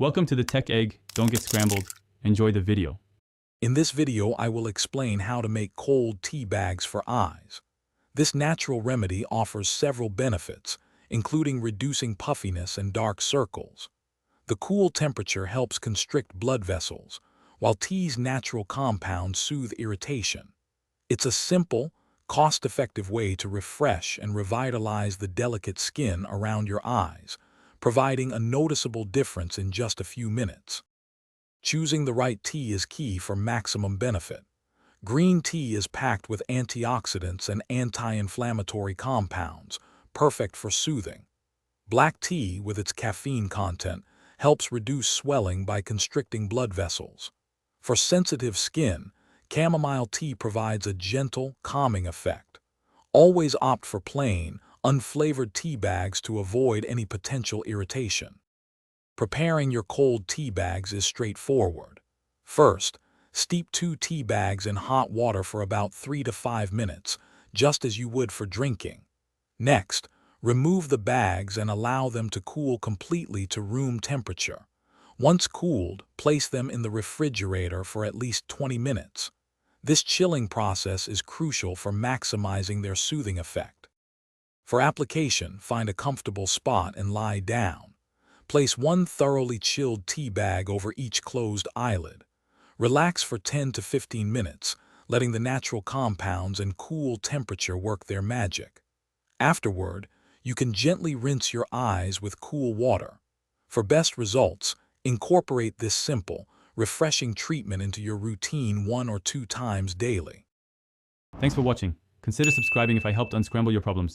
Welcome to the Tech Egg. Don't get scrambled. Enjoy the video. In this video, I will explain how to make cold tea bags for eyes. This natural remedy offers several benefits, including reducing puffiness and dark circles. The cool temperature helps constrict blood vessels, while tea's natural compounds soothe irritation. It's a simple, cost-effective way to refresh and revitalize the delicate skin around your eyes, providing a noticeable difference in just a few minutes. Choosing the right tea is key for maximum benefit. Green tea is packed with antioxidants and anti-inflammatory compounds, perfect for soothing. Black tea, with its caffeine content, helps reduce swelling by constricting blood vessels. For sensitive skin, chamomile tea provides a gentle, calming effect. Always opt for plain, unflavored tea bags to avoid any potential irritation. Preparing your cold tea bags is straightforward. First, steep 2 tea bags in hot water for about 3 to 5 minutes, just as you would for drinking. Next, remove the bags and allow them to cool completely to room temperature. Once cooled, place them in the refrigerator for at least 20 minutes. This chilling process is crucial for maximizing their soothing effect. For application, find a comfortable spot and lie down. Place one thoroughly chilled tea bag over each closed eyelid. Relax for 10 to 15 minutes, letting the natural compounds and cool temperature work their magic. Afterward, you can gently rinse your eyes with cool water. For best results, incorporate this simple, refreshing treatment into your routine 1 or 2 times daily. Thanks for watching. Consider subscribing if I helped unscramble your problems.